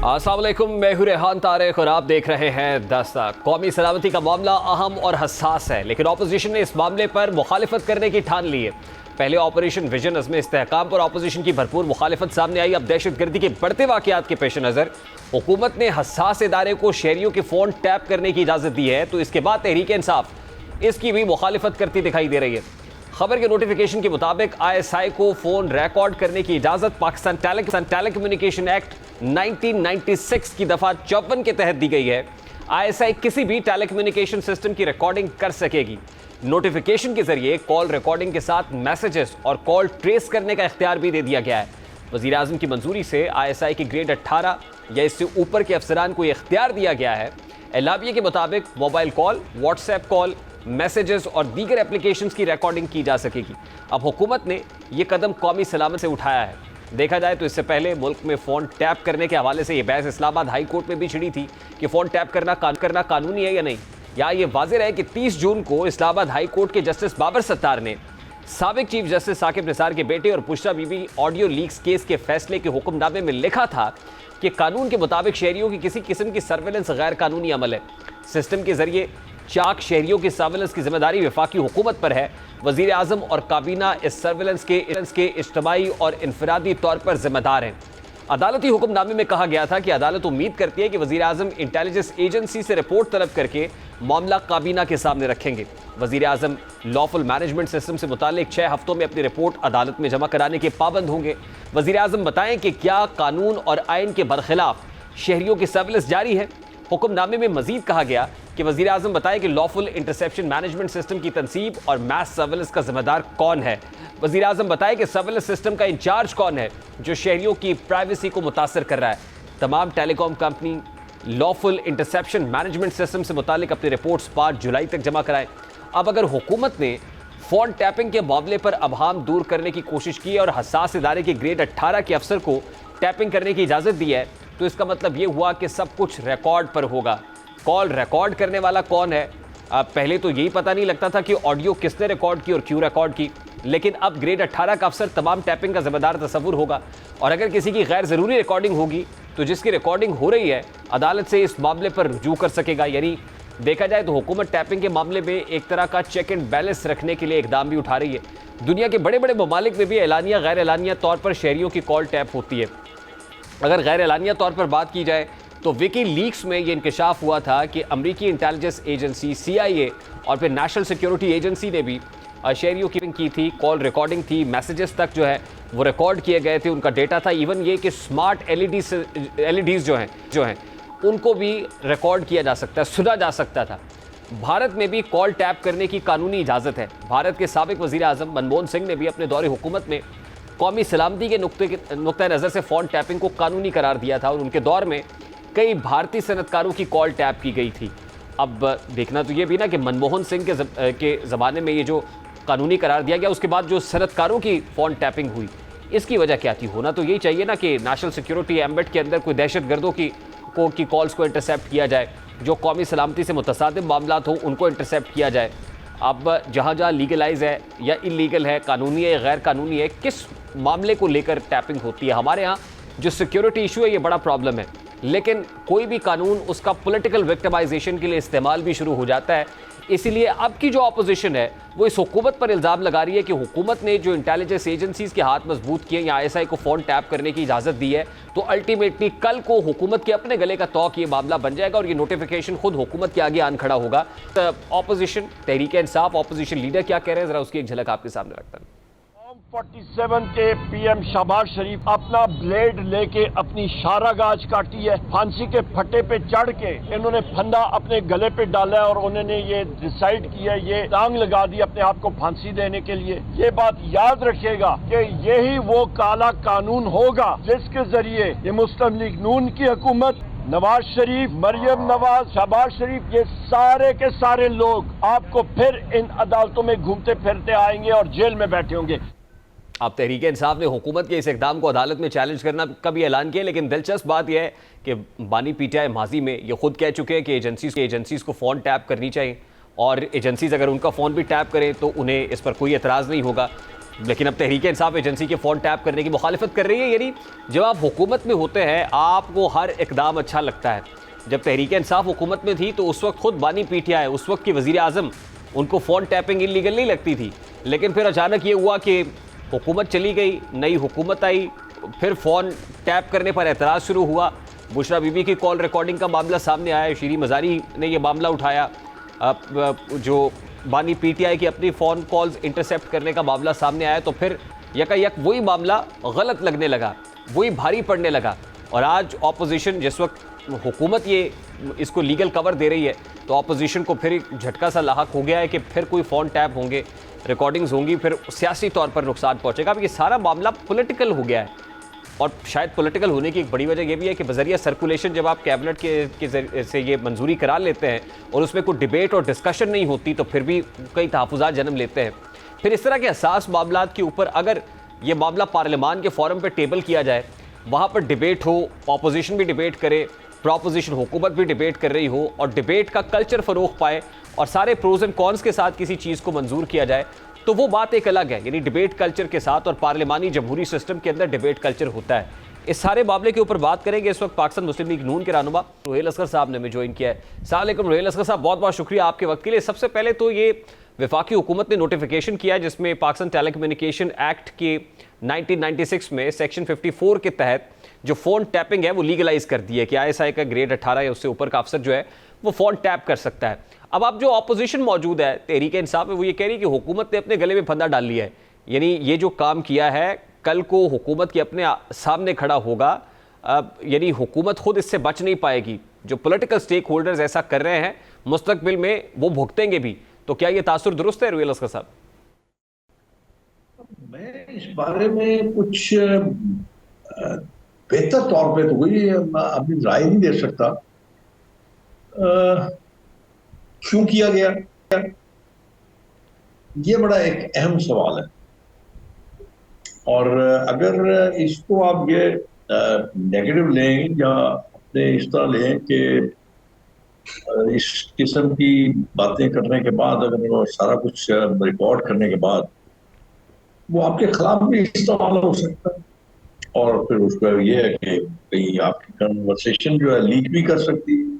अस्सलाम वालेकुम, मैं हूं रेहान तारिक और आप देख रहे हैं दस्तक। कौमी सलामती का मामला अहम और हसास है, लेकिन अपोजिशन ने इस मामले पर मुखालिफत करने की ठान ली है। पहले ऑपरेशन विजन अज़्म इस्तेहकाम पर अपोजिशन की भरपूर मुखालिफत सामने आई। अब दहशतगर्दी के बढ़ते वाक़यात के पेश नज़र हुकूमत ने हसास इदारे को शहरियों के फ़ोन टैप करने की इजाज़त दी है, तो इसके बाद तहरीक इंसाफ इसकी भी मुखालिफत करती दिखाई दे रही है। खबर के नोटिफिकेशन के मुताबिक ISI को फ़ोन रिकॉर्ड करने की इजाज़त पाकिस्तान टेलीकम्युनिकेशन एक्ट 1996 की दफ़ा 54 के तहत दी गई है। ISI किसी भी टेलीकम्युनिकेशन सिस्टम की रिकॉर्डिंग कर सकेगी। नोटिफिकेशन के जरिए कॉल रिकॉर्डिंग के साथ मैसेजेस और कॉल ट्रेस करने का इख्तियार भी दे दिया गया है। वज़ीर आज़म की मंजूरी से ISI की ग्रेड 18 या इससे ऊपर के अफसरान को इख्तियार दिया गया है। एलाविया के मुताबिक mobile call, WhatsApp call, messages और दीगर एप्लीकेशंस की रिकॉर्डिंग की जा सकेगी। अब हुकूमत ने यह कदम कौमी सलामत से उठाया है। देखा जाए तो इससे पहले मुल्क में फ़ोन टैप करने के हवाले से यह बहस इस्लामाबाद हाई कोर्ट में भी छिड़ी थी कि फ़ोन टैप करना कानूनी है या नहीं। या ये वाज़ेह रहे कि 30 जून को इस्लामाबाद हाई कोर्ट के जस्टिस बाबर सत्तार ने साबिक चीफ जस्टिस साकिब निसार के बेटे और Bushra Bibi audio leaks case के फैसले के हुक्मनामे में लिखा था कि कानून के मुताबिक शहरियों की किसी किस्म की सर्वेलेंस गैर कानूनी अमल है। सिस्टम के जरिए चाक शहरियों की सर्वेलेंस की जिम्मेदारी वफाकी हुकूमत पर है। वज़ीर आज़म और काबीना इस सर्वेलेंस के इज्तमाई और इनफरादी तौर पर जिम्मेदार हैं। अदालती हुक्मनामे में कहा गया था कि अदालत उम्मीद करती है कि वज़ीर आज़म इंटेलिजेंस एजेंसी से रिपोर्ट तलब करके मामला काबीना के सामने रखेंगे। वज़ीर आज़म लॉफुल मैनेजमेंट सिस्टम से मुतालिक 6 हफ्तों में अपनी रिपोर्ट अदालत में जमा कराने के पाबंद होंगे। वज़ीर आज़म बताएं कि क्या कानून और आइन के बरखिलाफ शहरियों की सर्वेलेंस जारी है। हुक्मनामे में मजीद कहा गया कि वज़ीर आज़म बताए कि लॉफुल इंटरसेप्शन मैनेजमेंट सिस्टम की तनसीब और मैस सर्वेलेंस का जिम्मेदार कौन है। वज़ीर आज़म बताए कि सर्वेलेंस सिस्टम का इंचार्ज कौन है जो शहरियों की प्राइवेसी को मुतासर कर रहा है। तमाम telecom company lawful interception management system से मुतालिक अपनी रिपोर्ट्स 5 जुलाई तक जमा कराएं। अब अगर हुकूमत ने फ़ोन टैपिंग के मामले पर अबहाम दूर करने की कोशिश की और हसास इदारे के ग्रेड 18 के अफसर को टैपिंग करने की इजाज़त दी है, तो इसका मतलब ये हुआ कि सब कुछ रिकॉर्ड पर होगा। कॉल रिकॉर्ड करने वाला कौन है? पहले तो यही पता नहीं लगता था कि ऑडियो किसने रिकॉर्ड की और क्यों रिकॉर्ड की, लेकिन अब ग्रेड 18 का अफसर तमाम टैपिंग का जिम्मेदार तस्वुर होगा। और अगर किसी की गैर ज़रूरी रिकॉर्डिंग होगी तो जिसकी रिकॉर्डिंग हो रही है अदालत से इस मामले पर रुजू कर सकेगा। यानी देखा जाए तो हुकूमत टैपिंग के मामले में एक तरह का चेक एंड बैलेंस रखने के लिए इकदाम भी उठा रही है। दुनिया के बड़े बड़े ममालिक में भी एलानिया गैर एलानिया तौर पर शहरियों की कॉल टैप होती है। अगर गैर एलानिया तौर पर बात की जाए तो विकी लीक्स में ये इंकशाफ हुआ था कि अमरीकी इंटेलिजेंस एजेंसी CIA और फिर नेशनल सिक्योरिटी एजेंसी ने भी शहरियों की थी, कॉल रिकॉर्डिंग थी, मैसेजेस तक जो है वो रिकॉर्ड किए गए थे, उनका डेटा था। इवन ये कि स्मार्ट LEDs जो हैं उनको भी रिकॉर्ड किया जा सकता है, सुना जा सकता था। भारत में भी कॉल टैप करने की कानूनी इजाज़त है। भारत के साबिक वज़ीर आज़म मनमोहन सिंह ने भी अपने दौरे हुकूमत में कौमी सलामती के नुक्ते नज़र से फ़ोन टैपिंग को कानूनी करार दिया था और उनके दौर में कई भारतीय सनतकारों की कॉल टैप की गई थी। अब देखना तो ये भी ना कि मनमोहन सिंह के ज़माने में ये जो कानूनी करार दिया गया उसके बाद जो सनतकारों की फ़ोन टैपिंग हुई, इसकी वजह क्या थी? होना तो यही चाहिए ना कि नेशनल सिक्योरिटी एम्बेट के अंदर कोई दहशतगर्दों की कॉल्स को इंटरसेप्ट किया जाए, जो कौमी सलामती से मुतसादिम मामलात हों उनको इंटरसेप्ट किया जाए। अब जहाँ जहाँ लीगलाइज है या इलीगल है, कानूनी है या गैर कानूनी है, किस मामले को लेकर टैपिंग होती है? हमारे यहाँ जो सिक्योरिटी इशू है ये बड़ा प्रॉब्लम है, लेकिन कोई भी कानून उसका पॉलिटिकल विक्टिमाइजेशन के लिए इस्तेमाल भी शुरू हो जाता है। इसीलिए अब की जो अपोजिशन है वो इस हुकूमत पर इल्ज़ाम लगा रही है कि हुकूमत ने जो इंटेलिजेंस एजेंसीज के हाथ मजबूत किए या ISI को फ़ोन टैप करने की इजाज़त दी है, तो अल्टीमेटली कल को हुकूमत के अपने गले का तौक ये मामला बन जाएगा और ये नोटिफिकेशन खुद हुकूमत के आगे आन खड़ा होगा। Opposition, Tehreek Insaf, opposition leader क्या कह रहे हैं, ज़रा उसकी एक झलक आपके सामने रखता हूं। 47 के PM शहबाज शरीफ अपना ब्लेड लेके अपनी शारागाज काटी है। फांसी के फट्टे पे चढ़ के इन्होंने फंदा अपने गले पे डाला है और उन्होंने ये डिसाइड किया, ये टांग लगा दी अपने आप को फांसी देने के लिए। ये बात याद रखिएगा कि यही वो काला कानून होगा जिसके जरिए ये मुस्लिम लीग नून की हुकूमत, नवाज शरीफ, मरियम नवाज, शहबाज शरीफ, ये सारे के सारे लोग आपको फिर इन अदालतों में घूमते फिरते आएंगे और जेल में बैठे होंगे। अब तहरीक इंसाफ ने हुकूमत के इस इकदाम को अदालत में चैलेंज करना का भी ऐलान किया, लेकिन दिलचस्प बात यह है कि बानी PTI माजी में ये खुद कह चुके हैं कि एजेंसीज को फ़ोन टैप करनी चाहिए और एजेंसीज अगर उनका फ़ोन भी टैप करें तो उन्हें इस पर कोई एतराज़ नहीं होगा। लेकिन अब तहरीक इंसाफ एजेंसी के फ़ोन टैप करने की मुखालिफत कर रही है। यानी जब आप हुकूमत में होते हैं आपको हर इकदाम अच्छा लगता है। जब तहरीक इंसाफ हुकूमत में थी तो उस वक्त खुद बानी पीटीआई, उस वक्त की वज़ीर आज़म, उनको फ़ोन टैपिंग इलीगल नहीं लगती थी। लेकिन फिर अचानक ये हुआ कि हुकूमत चली गई, नई हुकूमत आई, फिर फ़ोन टैप करने पर एतराज़ शुरू हुआ। बुशरा बीबी की कॉल रिकॉर्डिंग का मामला सामने आया, शीरी मज़ारी ने यह मामला उठाया। जो बानी पीटीआई की अपनी फ़ोन कॉल्स इंटरसेप्ट करने का मामला सामने आया, तो फिर यकायक वही मामला गलत लगने लगा, वही भारी पड़ने लगा। और आज ऑपोजिशन, जिस वक्त हुकूमत ये इसको लीगल कवर दे रही है, तो ऑपोजिशन को फिर एक झटका सा लाहक हो गया है कि फिर कोई फ़ोन टैप होंगे, रिकॉर्डिंग्स होंगी, फिर सियासी तौर पर नुकसान पहुँचेगा। अब ये सारा मामला पॉलिटिकल हो गया है। और शायद पॉलिटिकल होने की एक बड़ी वजह यह भी है कि बजरिया सर्कुलेशन जब आप कैबिनेट के से ये मंजूरी करा लेते हैं और उसमें कोई डिबेट और डिस्कशन नहीं होती, तो फिर भी कई तहफ़्फ़ुज़ात जन्म लेते हैं। फिर इस तरह के हसास मामलात के ऊपर अगर ये मामला पार्लियामान के फोरम पर टेबल किया जाए, वहाँ पर डिबेट हो, अपोजिशन भी डिबेट करे, प्रोपोजिशन हुकूमत भी डिबेट कर रही हो, और डिबेट का कल्चर फ़रोग़ पाए और सारे प्रोज एंड कॉन्स के साथ किसी चीज़ को मंजूर किया जाए, तो वो बात एक अलग है। यानी डिबेट कल्चर के साथ, और पार्लिमानी जमहूरी सिस्टम के अंदर डिबेट कल्चर होता है। इस सारे मामले के ऊपर बात करेंगे। इस वक्त पाकिस्तान मुस्लिम लीग नून के रहनुमा रुहेल असगर साहब ने हमें ज्वाइन किया है। अस्सलाम वालेकुम रुहेल असगर साहब, बहुत बहुत शुक्रिया आपके वक्त के लिए। सबसे पहले तो ये वफाकी हुकूमत ने नोटिफिकेशन किया जिसमें पाकिस्तान टेलीकम्युनिकेशन एक्ट के 1996 में सेक्शन 54 के तहत जो फ़ोन टैपिंग है वो लीगलाइज कर दी है कि ISI का ग्रेड 18 या उससे ऊपर का अफसर जो है वो फ़ोन टैप कर सकता है। अब आप जो ऑपोजिशन मौजूद है तहरीक इंसाफ में, वो ये कह रही है कि हुकूमत ने अपने गले में फंदा डाल लिया है। यानी ये जो काम किया है कल को हुकूमत के अपने सामने खड़ा होगा, यानी हुकूमत खुद इससे बच नहीं पाएगी। जो पॉलिटिकल स्टेक होल्डर्स ऐसा कर रहे हैं मुस्तकबिल में वो भुगतेंगे भी। तो क्या ये तासुर दुरुस्त है रुहेल असगर साहब? मैं इस बारे में कुछ बेहतर तौर पे तो कोई अपनी राय नहीं दे सकता। क्यों किया गया, ये बड़ा एक अहम सवाल है। और अगर इसको आप ये नेगेटिव लें या अपने इस तरह लें कि इस किस्म की बातें करने के बाद, अगर वो सारा कुछ रिकॉर्ड करने के बाद वो आपके खिलाफ भी इस्तेमाल हो सकता है, और फिर उसका ये है कि कहीं आपकी कन्वर्सेशन जो है लीक भी कर सकती है,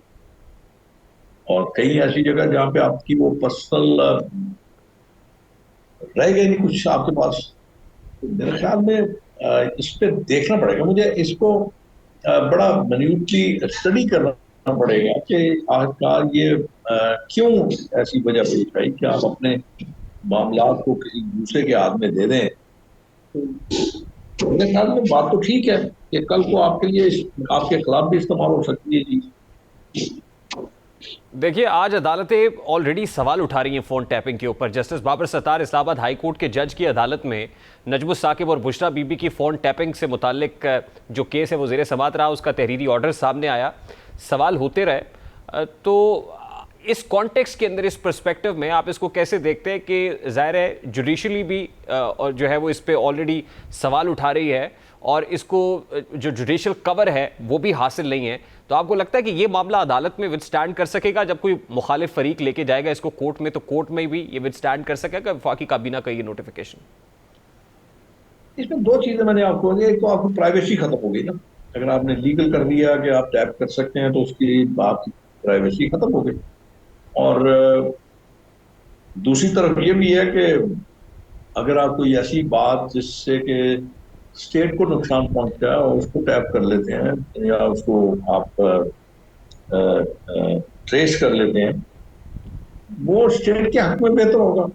और कई ऐसी जगह जहाँ पे आपकी वो पर्सनल रह गई नहीं कुछ आपके पास। तो मेरे ख्याल में इस पे देखना पड़ेगा, मुझे इसको बड़ा मिन्यूटली स्टडी करना पड़ेगा कि आखिरकार ये क्यों ऐसी वजह पेश आई कि आप अपने मामलात को किसी दूसरे के हाथ में दे दें। तो मेरे ख्याल में बात तो ठीक है कि कल को आपके लिए आपके खिलाफ भी इस्तेमाल हो सकती है। जी देखिए, आज अदालतें ऑलरेडी सवाल उठा रही हैं फ़ोन टैपिंग के ऊपर। Justice Babar Sattar Islamabad high court के जज की अदालत में नजमुस साकिब और बुशरा बीबी की फ़ोन टैपिंग से मुताल्लिक जो केस है वो ज़ेरे समात रहा, उसका तहरीरी ऑर्डर सामने आया, सवाल होते रहे। तो इस कॉन्टेक्स्ट के अंदर, इस पर्सपेक्टिव में आप इसको कैसे देखते हैं कि ज़ाहिर है जुडिशली भी और जो है वो इस पे ऑलरेडी सवाल उठा रही है और इसको जो जुडिशल कवर है वो भी हासिल नहीं है। तो आपको लगता है कि ये मामला अदालत में विदस्टैंड कर सकेगा? जब कोई मुखालिफ फरीक लेके जाएगा इसको कोर्ट में, तो कोर्ट में भी ये विदस्टैंड कर सकेगा वफाकी काबीना का ये नोटिफिकेशन? इसमें दो चीजें मैंने आपको, एक तो आपकी प्राइवेसी खत्म हो गई ना, अगर आपने लीगल कर दिया कि आप टैप कर सकते हैं तो उसकी आपकी प्राइवेसी खत्म हो गई। और दूसरी तरफ ये भी है कि अगर आप कोई ऐसी बात जिससे कि स्टेट को नुकसान पहुंचता है और उसको टैप कर लेते हैं या उसको आप ट्रेस कर लेते हैं, वो स्टेट के हक में बेहतर होगा,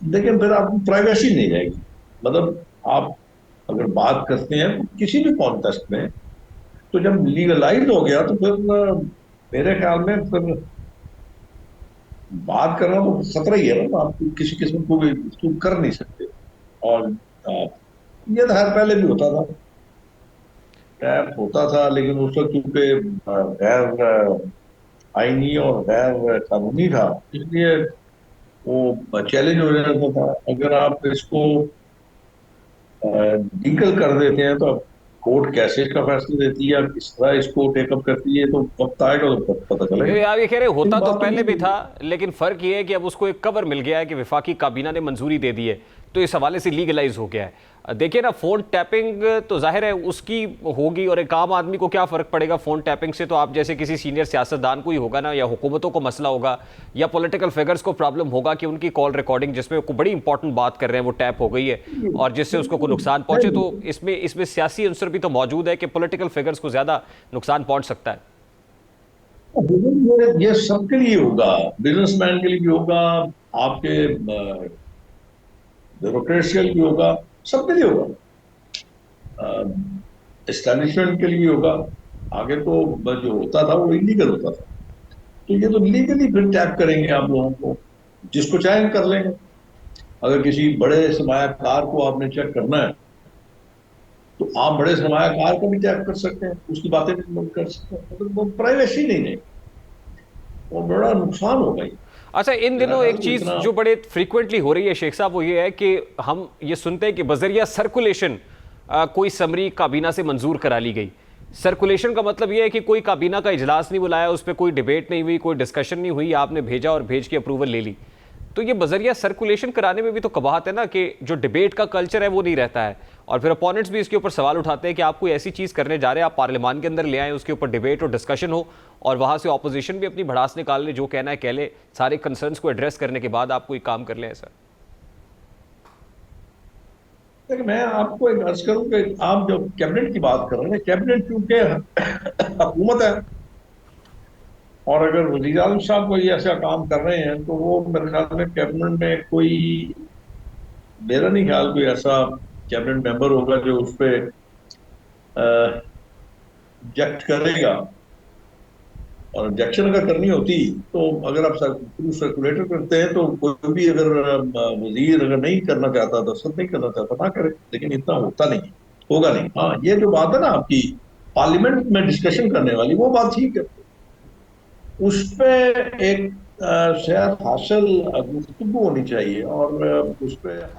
लेकिन फिर आपकी प्राइवेसी नहीं रहेगी। मतलब आप अगर बात करते हैं किसी भी कॉन्टेक्स्ट में, तो जब लीगलाइज हो गया तो फिर मेरे ख्याल में फिर बात करना तो खतरा ही है ना, आप किसी किस्म को भी तो कर नहीं सकते। और ये तो हर पहले भी होता था, टैप होता था, लेकिन उस वक्त क्योंकि गैर आईनी और गैर कानूनी था, इसलिए वो चैलेंज हो जाता था। अगर आप इसको लीगल कर देते हैं तो कोर्ट कैसे इसका फैसला देती है, किस तरह इसको टेकअप करती है, तो वक्त आएगा तो पता चलेगा। आप ये कह रहे इन होता तो बातों पहले भी की था, लेकिन फर्क ये है कि अब उसको एक कवर मिल गया है कि विफाकी काबीना ने मंजूरी दे दी है, तो इस हवाले से लीगलाइज हो गया है। देखिए ना, फोन टैपिंग तो जाहिर है उसकी होगी, और एक आम आदमी को क्या फर्क पड़ेगा फोन टैपिंग से? तो आप जैसे किसी सीनियर सियासतदान को ही होगा ना, या हुकूमतों को मसला होगा, या पॉलिटिकल फिगर्स को प्रॉब्लम होगा कि उनकी कॉल रिकॉर्डिंग जिसमें कोई बड़ी इंपॉर्टेंट बात कर रहे हैं वो टैप हो गई है और जिससे उसको कोई नुकसान पहुंचे। तो इसमें इसमें सियासी अंसर भी तो मौजूद है कि पॉलिटिकल फिगर्स को ज्यादा नुकसान पहुंच सकता है। ये सबके लिए होगा, बिजनेसमैन के लिए भी होगा, आपके ब्यूरोक्रेट्स के लिए भी होगा, सबके लिए होगा, एस्टेब्लिशमेंट के लिए भी होगा। आगे तो जो होता था वो इलीगल होता था, तो ये तो लीगली फिर टैप करेंगे आप लोगों को, जिसको चाहे कर लेंगे। अगर किसी बड़े सरमायाकार को आपने चेक करना है तो आप बड़े सरमायाकार को भी टैप कर सकते हैं, उसकी बातें भी नोट कर सकते हैं, मतलब वो प्राइवेसी नहीं है, वो बड़ा नुकसान होगा ये। अच्छा, इन मेरा दिनों ख्याल एक है चीज इतना जो बड़े फ्रीक्वेंटली हो रही है शेख साहब, वो ये है कि हम ये सुनते हैं कि बजरिया सर्कुलेशन कोई समरी काबीना से मंजूर करा ली गई। सर्कुलेशन का मतलब ये है कि कोई काबीना का इजलास नहीं बुलाया, उस पर कोई डिबेट नहीं हुई, कोई डिस्कशन नहीं हुई, आपने भेजा और भेज के अप्रूवल ले ली। तो ये बजरिया सर्कुलेशन कराने में भी तो कबाहत है ना, कि जो डिबेट का कल्चर है वो नहीं रहता है, और फिर अपोनेंट्स भी इसके ऊपर सवाल उठाते हैं कि आप कोई ऐसी चीज़ करने जा रहे हैं, आप पार्लियामान के अंदर ले आए, उसके ऊपर डिबेट और डिस्कशन हो, और वहाँ से ऑपोजिशन भी अपनी भड़ास निकाल ले, जो कहना है कह ले, सारे कंसर्न्स को एड्रेस करने के बाद आप कोई काम कर लें ऐसा। देखिए, मैं आपको एक अर्ज करूं कि आप जब कैबिनेट की बात कर रहे हैं, कैबिनेट चूंकि हुकूमत है, और अगर वज़ीर आज़म साहब कोई ऐसा काम कर रहे हैं तो वो मेरे ख्याल में कैबिनेट में कोई, मेरा नहीं ख्याल कोई ऐसा कैबिनेट मेंबर होगा जो उस पर ऑब्जेक्ट करेगा। और ऑब्जेक्शन अगर करनी होती तो अगर आप थ्रू सर्कुलेटर करते हैं तो कोई भी अगर वजीर अगर नहीं करना चाहता, दस्तखत नहीं करना चाहता, ना करे, लेकिन इतना होता नहीं, होगा नहीं। हाँ, ये जो बात है ना आपकी पार्लियामेंट में डिस्कशन करने वाली, वो बात ठीक है, उस पे एक शायद हासिल गुफ्तगू होनी चाहिए, और उस पे